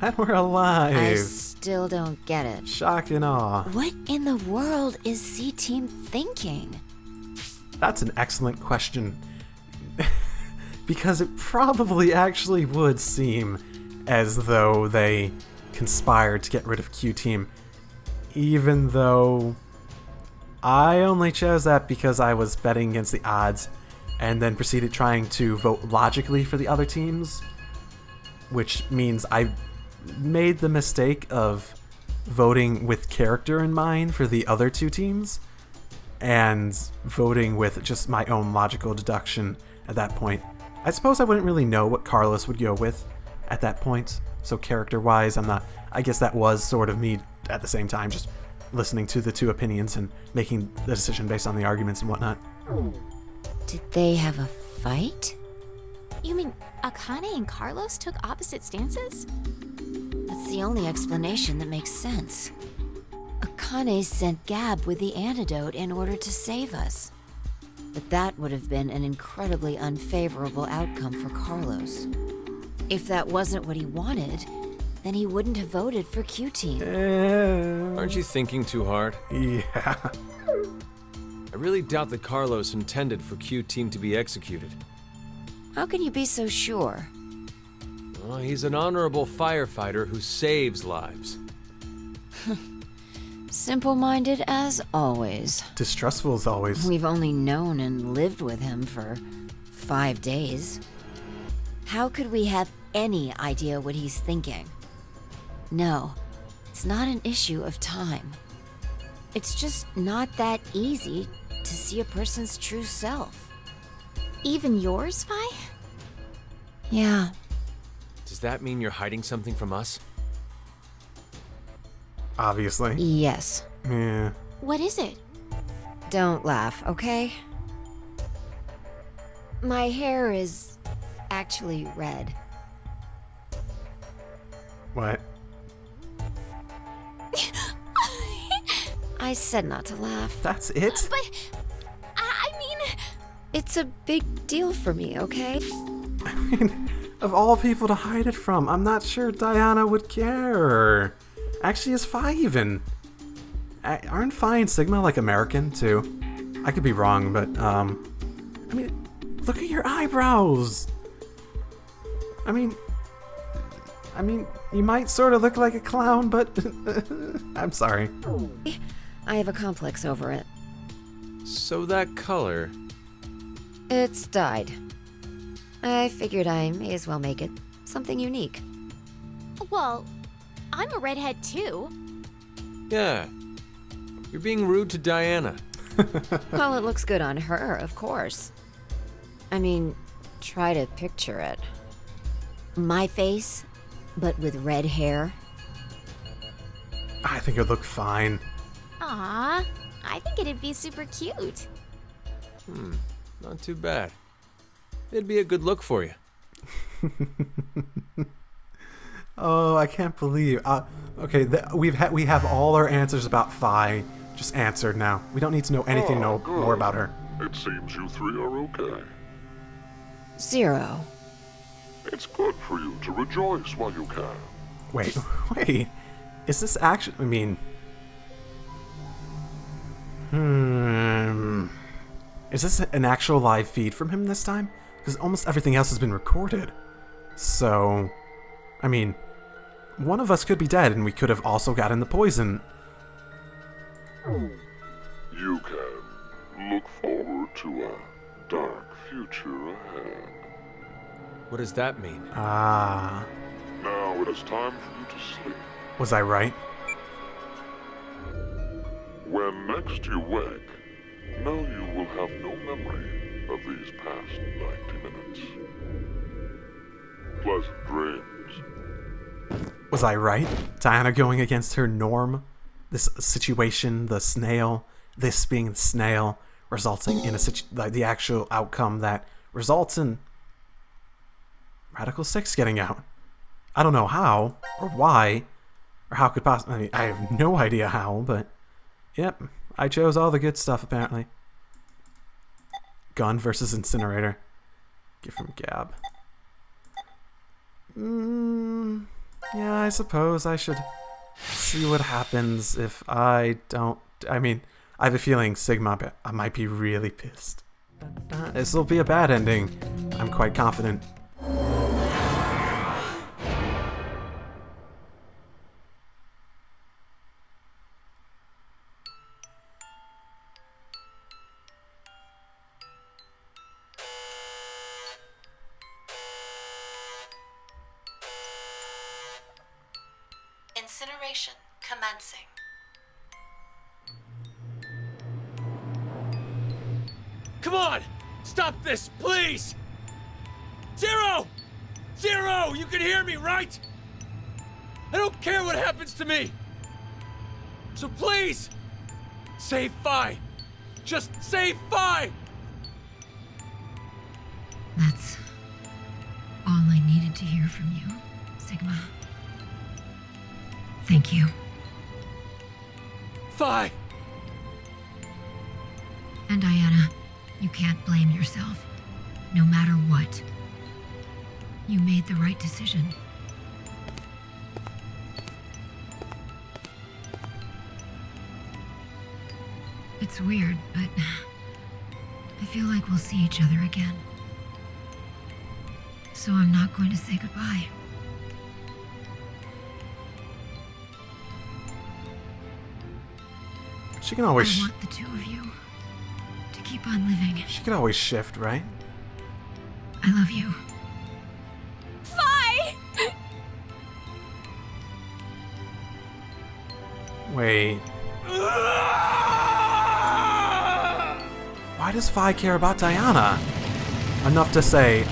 And we're alive. I still don't get it. Shock and awe. What in the world is C-Team thinking? That's an excellent question. Because it probably actually would seem as though they conspired to get rid of Q-Team, even though I only chose that because I was betting against the odds and then proceeded trying to vote logically for the other teams, which means I made the mistake of voting with character in mind for the other two teams and voting with just my own logical deduction at that point. I suppose I wouldn't really know what Carlos would go with at that point, so character-wise, I guess that was sort of me at the same time, just listening to the two opinions and making the decision based on the arguments and whatnot. Did they have a fight? You mean Akane and Carlos took opposite stances? That's the only explanation that makes sense. Akane sent Gab with the antidote in order to save us. But that would have been an incredibly unfavorable outcome for Carlos. If that wasn't what he wanted, then he wouldn't have voted for Q-Team. Aren't you thinking too hard? Yeah. I really doubt that Carlos intended for Q-Team to be executed. How can you be so sure? Well, he's an honorable firefighter who saves lives. Simple-minded as always. Distrustful as always. We've only known and lived with him for 5 days. How could we have any idea what he's thinking? No, it's not an issue of time. It's just not that easy to see a person's true self. Even yours, Vi? Yeah, Does that mean you're hiding something from us? Obviously. yes. Yeah. What is it? Don't laugh, okay? My hair is actually red. What? I said not to laugh. That's it? But, I mean... It's a big deal for me, okay? I mean, of all people to hide it from, I'm not sure Diana would care. Actually, is Phi even? Aren't Phi and Sigma like American too? I could be wrong, but I mean, look at your eyebrows. I mean, you might sort of look like a clown, but I'm sorry. I have a complex over it. So that color... It's dyed. I figured I may as well make it something unique. Well, I'm a redhead too. Yeah. You're being rude to Diana. Well, it looks good on her, of course. I mean, try to picture it. My face, but with red hair. I think it would look fine. Aw, I think it'd be super cute. Not too bad. It'd be a good look for you. Oh, I can't believe. Okay, we have all our answers about Phi just answered now. We don't need to know anything Good. more about her. It seems you three are okay. 0. It's good for you to rejoice while you can. Wait. Is this actually? I mean, is this an actual live feed from him this time? Because almost everything else has been recorded. So, I mean, one of us could be dead, and we could have also gotten the poison. You can look forward to a dark future ahead. What does that mean? Ah, Now it is time for you to sleep. was I right? When next you wake, know you will have no memory of these past 90 minutes. Pleasant dreams. Was I right? Diana going against her norm? This situation, the snail, this being the snail, resulting in the actual outcome that results in Radical 6 getting out. I don't know how, or why, or how could possibly... I mean, I have no idea how, but... Yep, I chose all the good stuff, apparently. Gun versus Incinerator. Get from Gab. Yeah, I suppose I should see what happens if I don't. I mean, I have a feeling Sigma might be really pissed. This will be a bad ending. I'm quite confident. Incineration commencing. Come on! Stop this, please! Zero! Zero! You can hear me, right? I don't care what happens to me! So please! Save Phi! Just save Phi! That's all I needed to hear from you, Sigma. Thank you. Phi! And Diana, you can't blame yourself. No matter what. You made the right decision. It's weird, but I feel like we'll see each other again. So I'm not going to say goodbye. She can always. I want the two of you to keep on living. She can always shift, right? I love you. Phi! Wait. Why does Phi care about Diana? Enough to say.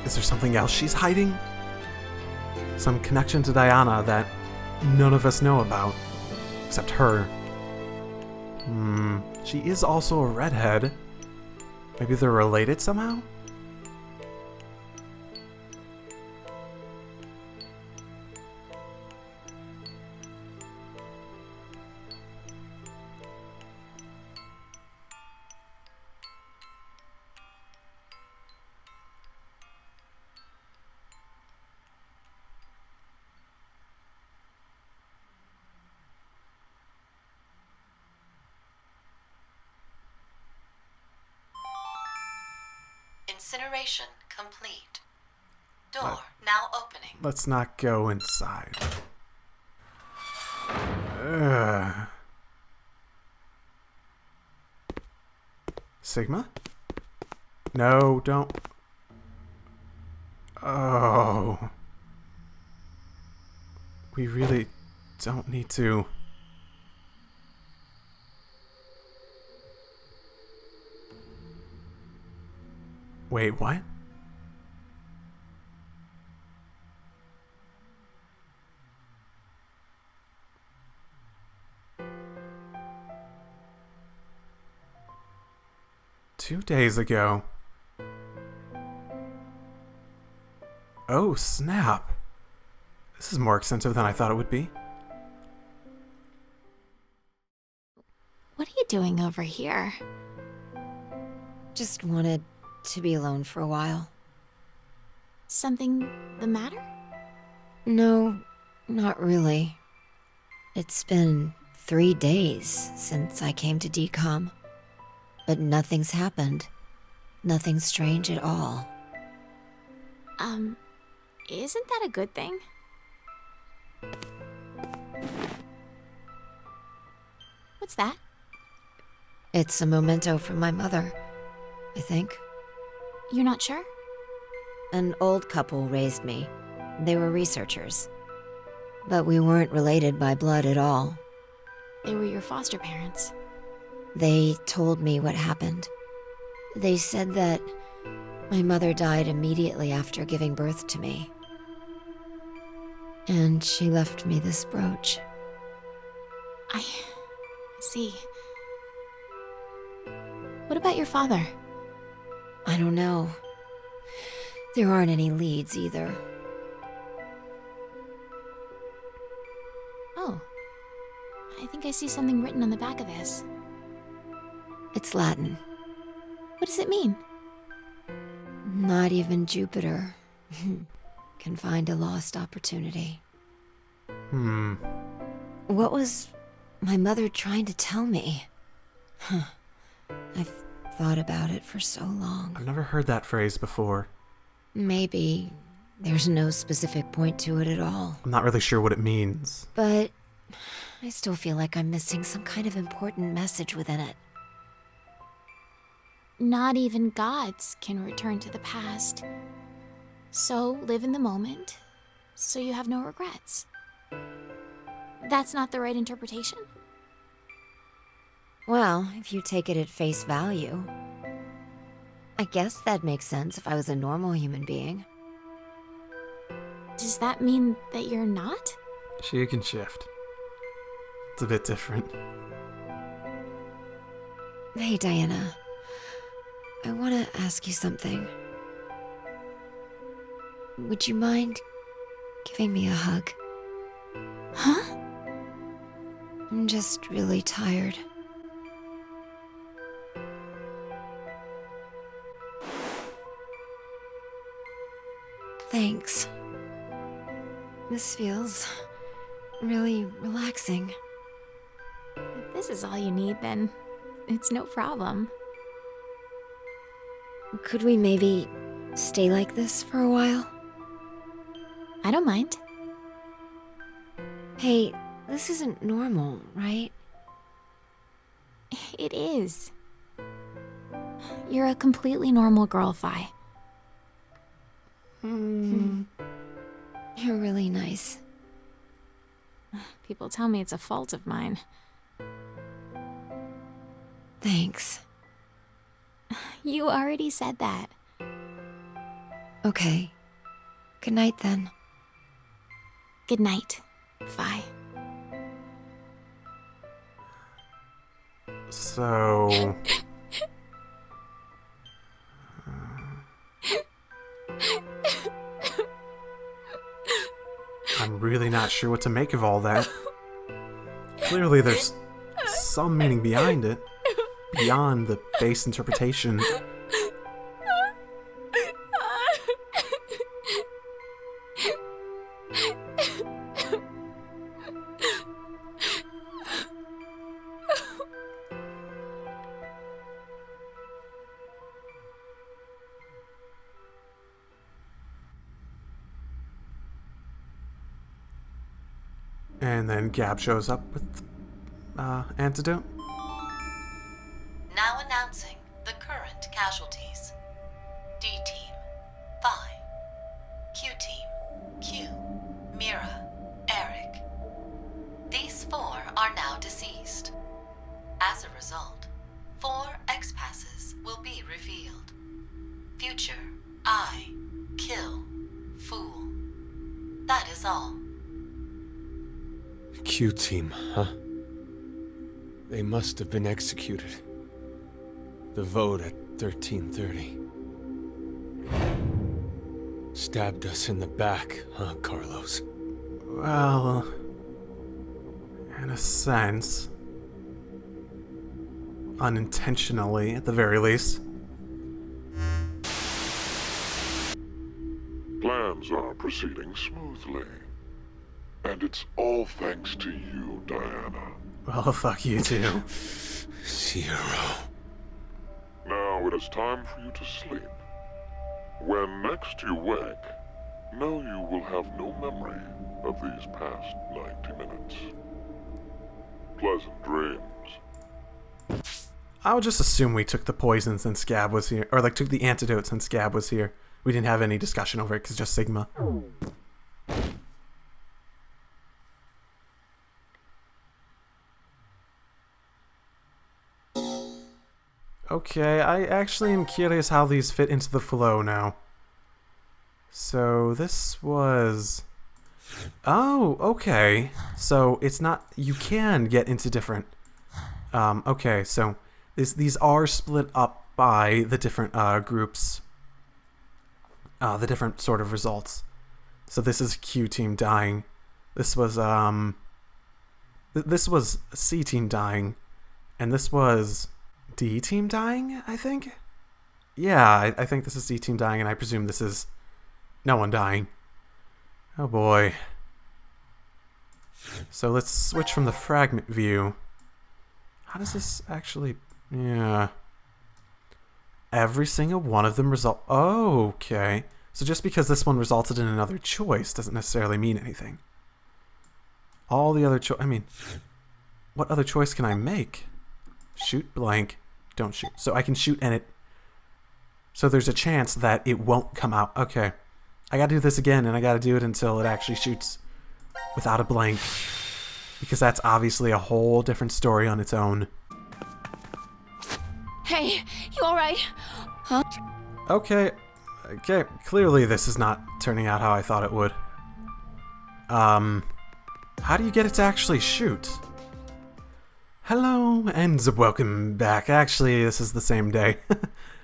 Is there something else she's hiding? Some connection to Diana that none of us know about, except her. She is also a redhead. Maybe they're related somehow? Incineration complete. Door now opening. Let's not go inside. Ugh. Sigma? No, don't. Oh. We really don't need to. Wait, what? Two days ago. Oh, snap. This is more extensive than I thought it would be. What are you doing over here? Just wanted to be alone for a while. Something the matter? No, not really. It's been 3 days since I came to DCOM. But nothing's happened. Nothing strange at all. Isn't that a good thing? What's that? It's a memento from my mother, I think. You're not sure? An old couple raised me. They were researchers. But we weren't related by blood at all. They were your foster parents. They told me what happened. They said that my mother died immediately after giving birth to me. And she left me this brooch. I see. What about your father? I don't know. There aren't any leads either. Oh. I think I see something written on the back of this. It's Latin. What does it mean? Not even Jupiter can find a lost opportunity. What was my mother trying to tell me? I've thought about it for so long. I've never heard that phrase before. Maybe there's no specific point to it at all. I'm not really sure what it means. But I still feel like I'm missing some kind of important message within it. Not even gods can return to the past. So live in the moment, so you have no regrets. That's not the right interpretation? Well, if you take it at face value, I guess that makes sense if I was a normal human being. Does that mean that you're not? She can shift. It's a bit different. Hey, Diana. I want to ask you something. Would you mind giving me a hug? Huh? I'm just really tired. Thanks. This feels really relaxing. If this is all you need, then it's no problem. Could we maybe stay like this for a while? I don't mind. Hey, this isn't normal, right? It is. You're a completely normal girl, Vi. You're really nice. People tell me it's a fault of mine. Thanks. You already said that. Okay. Good night then. Good night, Vi. So... I'm really not sure what to make of all that. Clearly there's some meaning behind it, beyond the base interpretation. And then Gab shows up with antidote. Now announcing the current casualties. D Team, Vi. Q Team, Q, Mira, Eric. These 4 are now deceased. As a result, 4 X-Passes will be revealed. Future, I, Kill, Fool. That is all. Q-Team, huh? They must have been executed. The vote at 13:30. Stabbed us in the back, huh, Carlos? Well, in a sense. Unintentionally, at the very least. Plans are proceeding smoothly. And it's all thanks to you, Diana. Well, fuck you too. Zero. Now it is time for you to sleep. When next you wake, know you will have no memory of these past 90 minutes. Pleasant dreams. I would just assume we took the poison since Gab was here. Or, like, took the antidote since Gab was here. We didn't have any discussion over it because just Sigma. Okay, I actually am curious how these fit into the flow now. So, this was... Oh, okay. So, it's not... You can get into different... Okay, so These are split up by the different groups, the different sort of results. So this is Q team dying. This was this was C team dying, and this was D team dying, I think. Yeah, I think this is D team dying, and I presume this is no one dying. Oh boy. So let's switch from the fragment view. How does this actually... Yeah. Every single one of them result... Oh, okay. So just because this one resulted in another choice doesn't necessarily mean anything. All the other I mean, what other choice can I make? Shoot blank. Don't shoot. So I can shoot and it... So there's a chance that it won't come out. Okay. I gotta do this again, and I gotta do it until it actually shoots without a blank. Because that's obviously a whole different story on its own. Hey, you alright? Huh? Okay. Okay, clearly this is not turning out how I thought it would. How do you get it to actually shoot? Hello, and welcome back. Actually, this is the same day.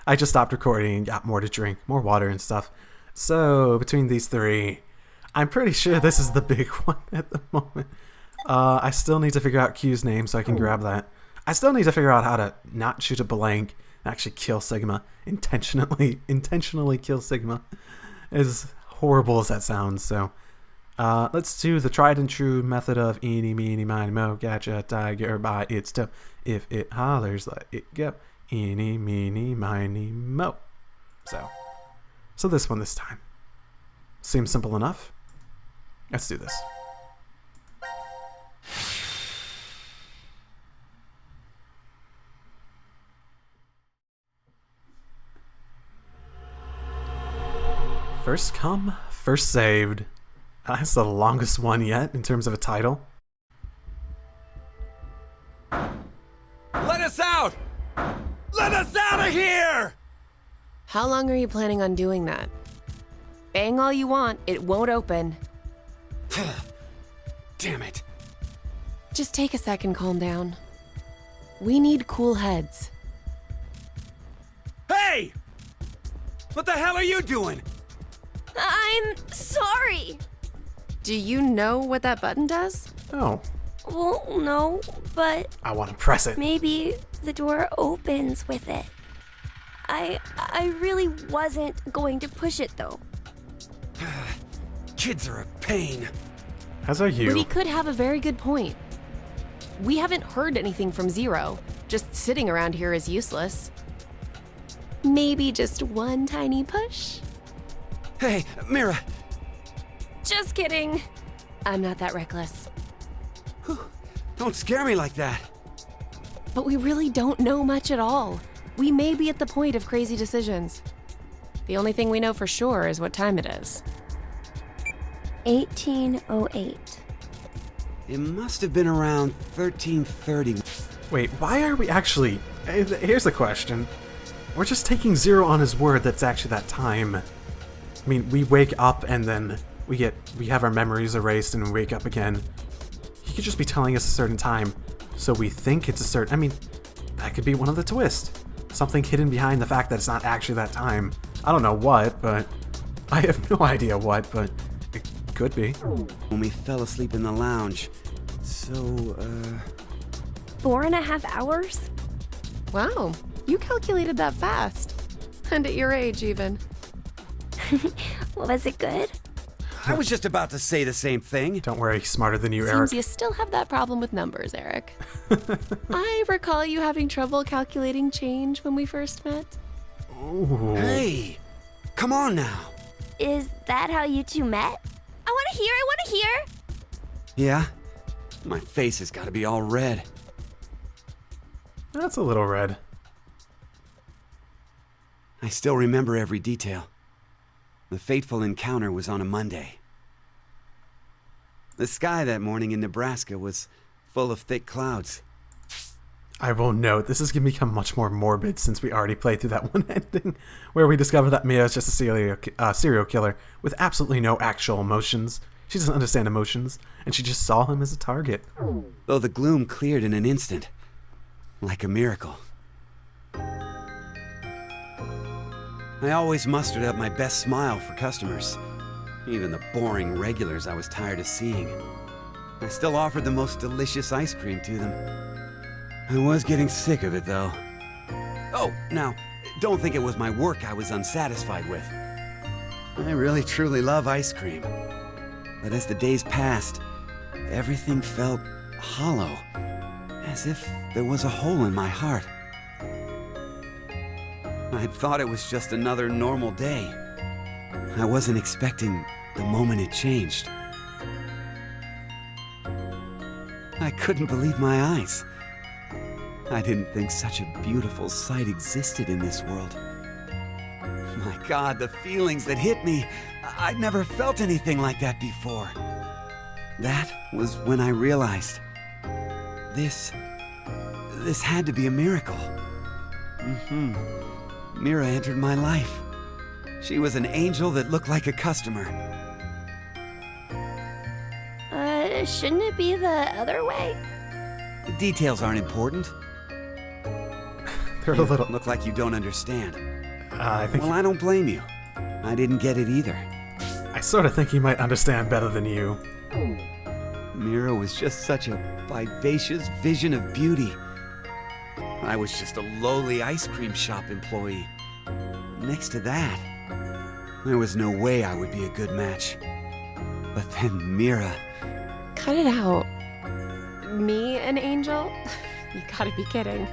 I just stopped recording and got more to drink, more water and stuff. So, between these three, I'm pretty sure this is the big one at the moment. I still need to figure out Q's name so I can grab that. I still need to figure out how to not shoot a blank and actually kill Sigma. Intentionally kill Sigma. As horrible as that sounds, so... let's do the tried and true method of eeny, meeny, miny, mo, gotcha, tiger by its toe. If it hollers, let it go. Eeny, meeny, miny, mo. So this one this time. Seems simple enough. Let's do this. First come, first saved. That's the longest one yet in terms of a title. Let us out! Let us out of here! How long are you planning on doing that? Bang all you want, it won't open. Damn it. Just take a second, calm down. We need cool heads. Hey! What the hell are you doing? I'm sorry. Do you know what that button does? Oh, Well, no, but I want to press it. maybe the door opens with it. I really wasn't going to push it though. Kids are a pain. As are you. But he could have a very good point. We haven't heard anything from Zero. Just sitting around here is useless. Maybe just one tiny push? Hey, Mira. Just kidding. I'm not that reckless. Don't scare me like that. But we really don't know much at all. We may be at the point of crazy decisions. The only thing we know for sure is what time it is. 1808. It must have been around 1330. Wait, why are we actually... Here's the question. We're just taking Zero on his word that's actually that time. I mean, we wake up and then we have our memories erased and we wake up again. He could just be telling us a certain time, so we think it's a certain... I mean, that could be one of the twists. Something hidden behind the fact that it's not actually that time. I don't know what, but... I have no idea what, but it could be. When we fell asleep in the lounge. So, 4.5 hours? Wow, you calculated that fast. And at your age, even. Was it good? I was just about to say the same thing. Don't worry, he's smarter than you, Seems Eric. you still have that problem with numbers, Eric. I recall you having trouble calculating change when we first met. Ooh. Hey, come on now. Is that how you two met? I want to hear. Yeah? My face has got to be all red. That's a little red. I still remember every detail. The fateful encounter was on a Monday. The sky that morning in Nebraska was full of thick clouds. I will note, this is going to become much more morbid since we already played through that one ending where we discovered that Mia is just a serial killer with absolutely no actual emotions. She doesn't understand emotions, and she just saw him as a target. Though the gloom cleared in an instant. Like a miracle. I always mustered up my best smile for customers, even the boring regulars I was tired of seeing. I still offered the most delicious ice cream to them. I was getting sick of it, though. Oh, now, don't think it was my work I was unsatisfied with. I really truly love ice cream. But as the days passed, everything felt hollow, as if there was a hole in my heart. I'd thought it was just another normal day. I wasn't expecting the moment it changed. I couldn't believe my eyes. I didn't think such a beautiful sight existed in this world. My God, the feelings that hit me, I'd never felt anything like that before. That was when I realized this had to be a miracle. Mira entered my life. She was an angel that looked like a customer. Shouldn't it be the other way? The details aren't important. They're a little. Look like you don't understand. I think. Well, I don't blame you. I didn't get it either. I sort of think he might understand better than you. Mira was just such a vivacious vision of beauty. I was just a lowly ice cream shop employee. Next to that, there was no way I would be a good match. But then Mira... Cut it out. Me, an angel? You gotta be kidding.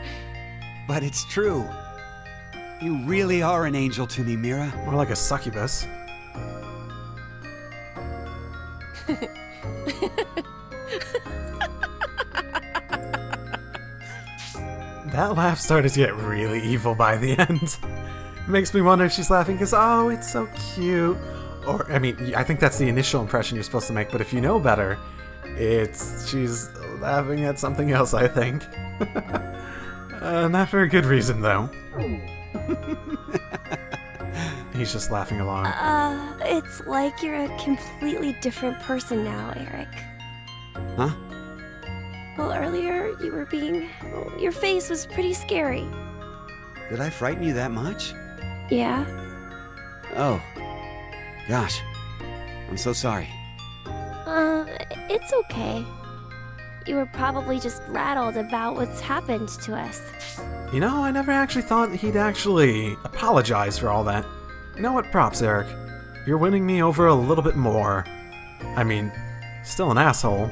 But it's true. You really are an angel to me, Mira. More like a succubus. That laugh started to get really evil by the end. It makes me wonder if she's laughing because, oh, it's so cute. Or, I mean, I think that's the initial impression you're supposed to make, but if you know better, she's laughing at something else, I think. Not for a good reason, though. He's just laughing along. It's like you're a completely different person now, Eric. Huh? Well, earlier your face was pretty scary. Did I frighten you that much? Yeah? Oh. Gosh. I'm so sorry. It's okay. You were probably just rattled about what's happened to us. You know, I never actually thought he'd actually apologize for all that. You know what? Props, Eric. You're winning me over a little bit more. I mean, still an asshole.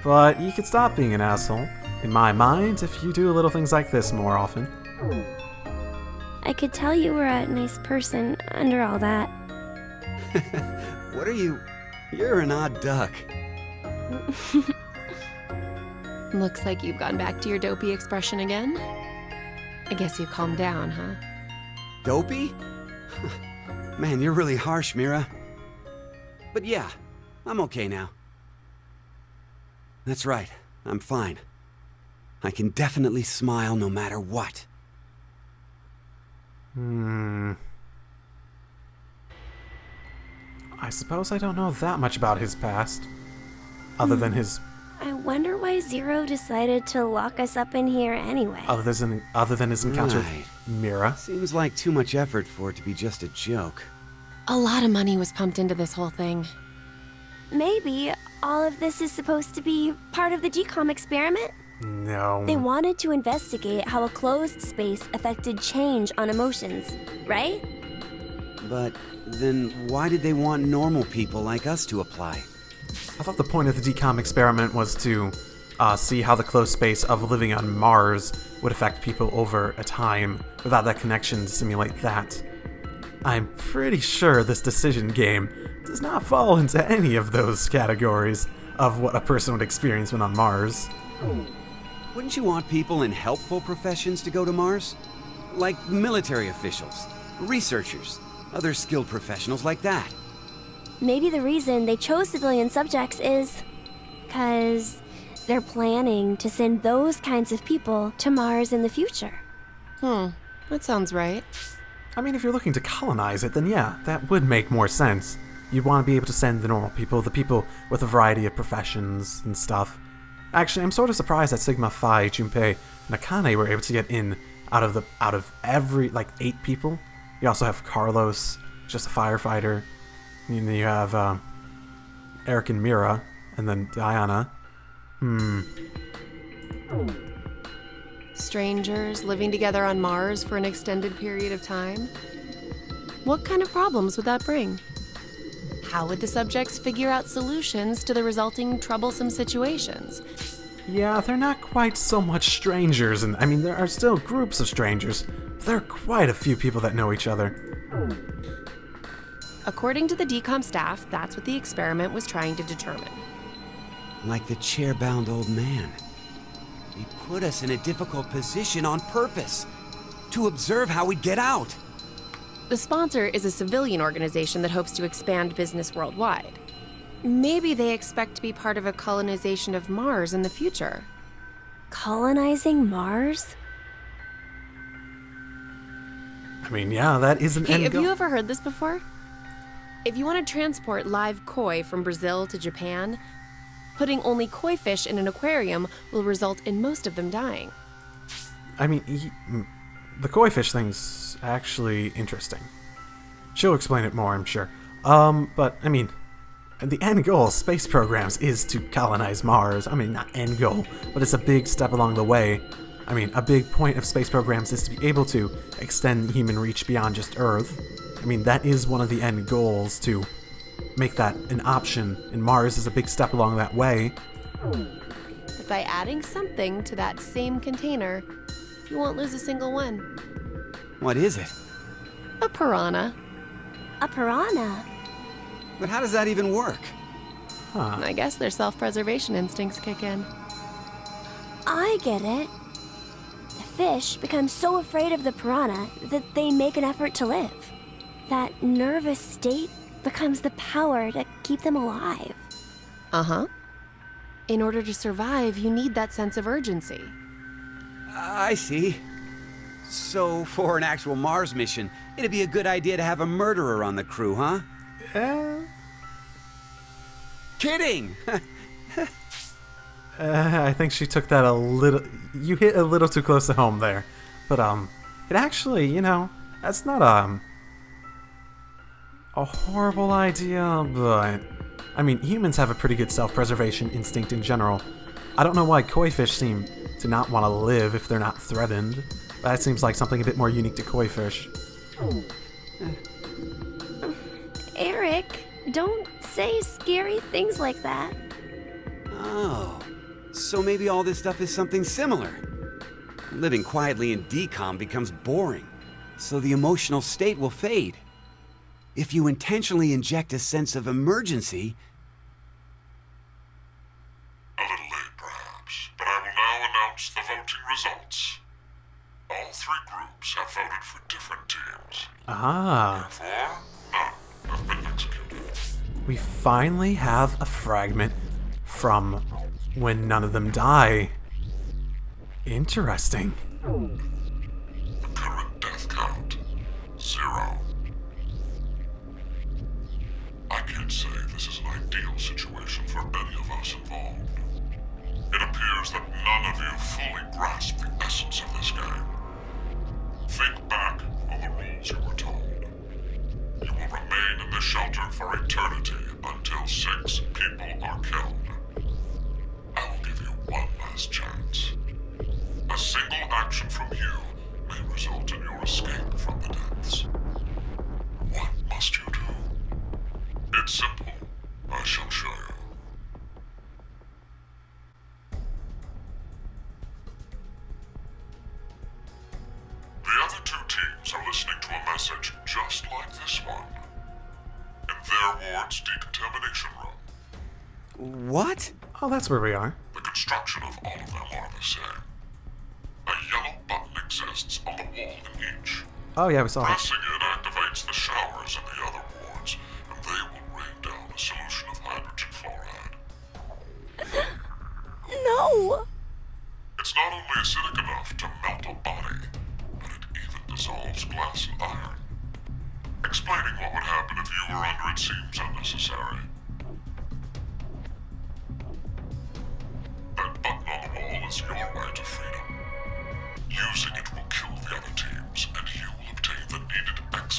But you could stop being an asshole, in my mind, if you do little things like this more often. I could tell you were a nice person under all that. What are you? You're an odd duck. Looks like you've gone back to your dopey expression again. I guess you calmed down, huh? Dopey? Man, you're really harsh, Mira. But yeah, I'm okay now. That's right, I'm fine. I can definitely smile no matter what. I suppose I don't know that much about his past. Other than his... I wonder why Zero decided to lock us up in here anyway. Other than his encounter Right. with Mira. Seems like too much effort for it to be just a joke. A lot of money was pumped into this whole thing. Maybe all of this is supposed to be part of the GCOM experiment? No. They wanted to investigate how a closed space affected change on emotions, right? But then why did they want normal people like us to apply? I thought the point of the DCOM experiment was to see how the closed space of living on Mars would affect people over a time without that connection to simulate that. I'm pretty sure this decision game does not fall into any of those categories of what a person would experience when on Mars. Wouldn't you want people in helpful professions to go to Mars? Like military officials, researchers, other skilled professionals like that. Maybe the reason they chose civilian subjects is because they're planning to send those kinds of people to Mars in the future. That sounds right. I mean, if you're looking to colonize it, then yeah, that would make more sense. You'd want to be able to send the normal people, the people with a variety of professions and stuff. Actually, I'm sort of surprised that Sigma Phi, Junpei, and Akane were able to get in out of every, 8 people. You also have Carlos, just a firefighter. And then you have Eric and Mira, and then Diana. Strangers living together on Mars for an extended period of time? What kind of problems would that bring? How would the subjects figure out solutions to the resulting troublesome situations? Yeah, they're not quite so much strangers, and I mean, there are still groups of strangers, but there are quite a few people that know each other. According to the DCOM staff, that's what the experiment was trying to determine. Like the chair-bound old man. He put us in a difficult position on purpose, to observe how we'd get out. The sponsor is a civilian organization that hopes to expand business worldwide. Maybe they expect to be part of a colonization of Mars in the future. Colonizing Mars? I mean, yeah, that is an Hey, end have goal. you ever heard this before? If you want to transport live koi from Brazil to Japan, putting only koi fish in an aquarium will result in most of them dying. I mean, the koi fish thing's actually interesting. She'll explain it more, I'm sure. But, I mean, the end goal of space programs is to colonize Mars. I mean, not end goal, but it's a big step along the way. I mean, a big point of space programs is to be able to extend human reach beyond just Earth. I mean, that is one of the end goals, to make that an option, and Mars is a big step along that way. But by adding something to that same container, you won't lose a single one. What is it? A piranha. A piranha? But how does that even work? Huh. I guess their self-preservation instincts kick in. I get it. The fish become so afraid of the piranha that they make an effort to live. That nervous state becomes the power to keep them alive. Uh-huh. In order to survive, you need that sense of urgency. I see. So, for an actual Mars mission, it'd be a good idea to have a murderer on the crew, huh? Kidding! I think she took that a little... You hit a little too close to home there. But, it actually, you know, that's not, a horrible idea, but... I mean, humans have a pretty good self-preservation instinct in general. I don't know why koi fish seem to not want to live if they're not threatened. That seems like something a bit more unique to koi fish. Eric, don't say scary things like that. Oh, so maybe all this stuff is something similar. Living quietly in DCOM becomes boring, so the emotional state will fade. If you intentionally inject a sense of emergency... A little late, perhaps, but I will now announce the voting results. All three groups have voted for different teams. Ah. Therefore, none have been executed. We finally have a fragment from when none of them die. Interesting. The current death count, 0. I can't say this is an ideal situation for any of us involved. It appears that none of you fully grasp the essence of this game. Think back on the rules you were told. You will remain in this shelter for eternity until 6 people are killed. I will give you one last chance. A single action from you may result in your escape from the depths. What must you do? It's simple. I shall show you. The other 2 teams are listening to a message just like this one. In their ward's decontamination room. What? Oh, that's where we are. The construction of all of them are the same. A yellow button exists on the wall in each. Oh yeah, we saw that. Pressing it activates the showers in the other wards, and they will rain down a solution of hydrogen fluoride. No! It's not only acidic enough to melt a body, but it even dissolves glass and iron. Explaining what would happen if you were under it seems unnecessary. That button on the wall is your way to freedom. Using it will kill the other teams, and you will obtain the needed X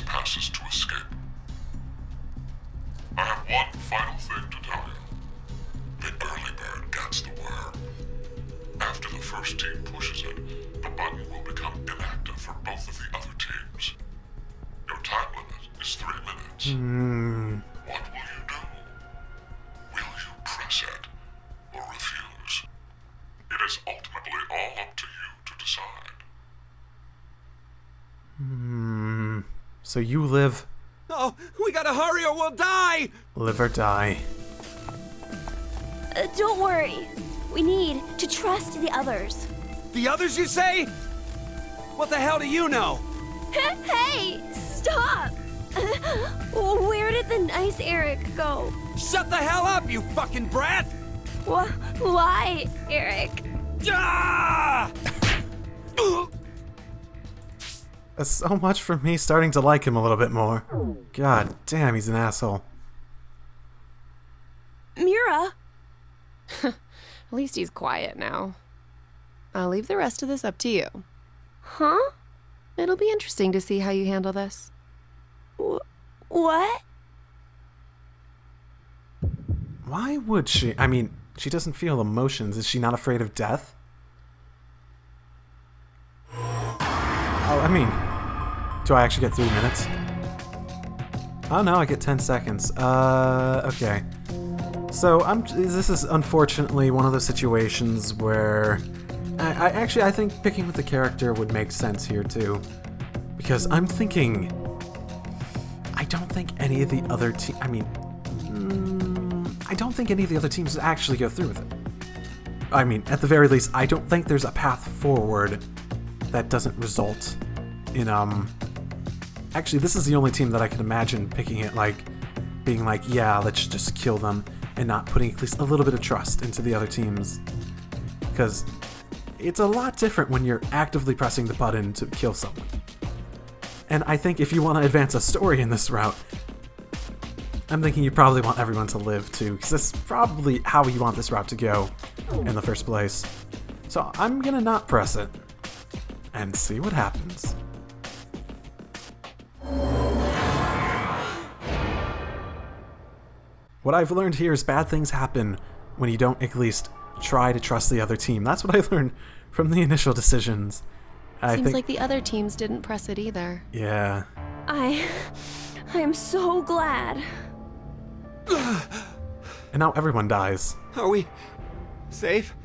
essence. Hmm. What will you do? Will you press it or refuse? It is ultimately all up to you to decide. Hmm. So you live Oh, we gotta hurry or we'll die! Live or die. Don't worry. We need to trust the others. The others, you say? What the hell do you know? Hey, stop! Where did the nice Eric go? Shut the hell up, you fucking brat! Why, Eric? Ah! That's so much for me starting to like him a little bit more. God damn, he's an asshole. Mira? At least he's quiet now. I'll leave the rest of this up to you. Huh? It'll be interesting to see how you handle this. What? Why would she? I mean, she doesn't feel emotions. Is she not afraid of death? Oh, I mean, do I actually get 3 minutes? Oh no, I get 10 seconds. Okay. So this is unfortunately one of those situations where I think picking with the character would make sense here too, because I'm thinking I don't think any of the other I don't think any of the other teams would actually go through with it. I mean, at the very least, I don't think there's a path forward that doesn't result in actually, this is the only team that I can imagine picking it, like being like, yeah, let's just kill them, and not putting at least a little bit of trust into the other teams, because it's a lot different when you're actively pressing the button to kill someone. And I think if you want to advance a story in this route, I'm thinking you probably want everyone to live too, because that's probably how you want this route to go in the first place. So I'm gonna not press it and see what happens. What I've learned here is bad things happen when you don't at least try to trust the other team. That's what I learned from the initial decisions. I Seems think, like the other teams didn't press it either. yeah. I'm so glad. And now everyone dies, Are we safe?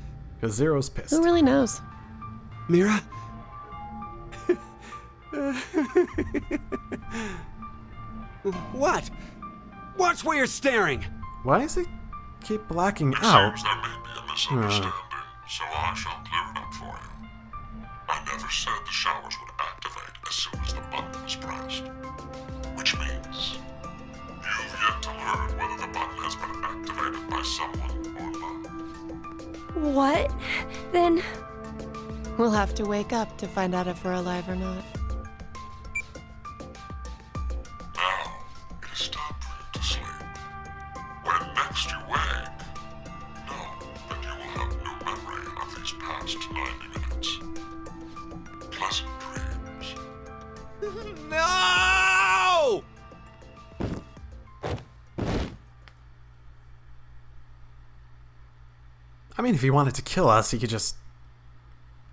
because Zero's pissed. Who really knows? Mira? What? Watch where you're staring! Why does it keep blacking It out? seems there may be a misunderstanding, so I shall clear it up for you. I never said the showers would activate as soon as the button was pressed. Which means you've yet to learn whether the button has been activated by someone or not. What? Then We'll have to wake up to find out if we're alive or not. Now, it is time for you to sleep. When next you wake, know that you will have no memory of these past 90 minutes. Pleasant dreams. No! I mean, if he wanted to kill us, he could just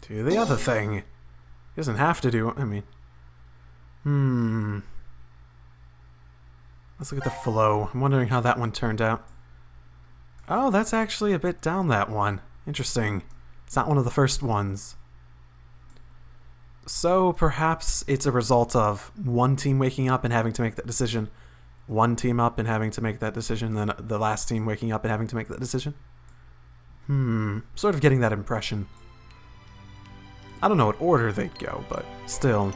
do the other thing. He doesn't have to do, I mean. Let's look at the flow. I'm wondering how that one turned out. Oh, that's actually a bit down, that one. Interesting. It's not one of the first ones. So perhaps it's a result of one team waking up and having to make that decision, one team up and having to make that decision, then the last team waking up and having to make that decision? Sort of getting that impression. I don't know what order they'd go, but still.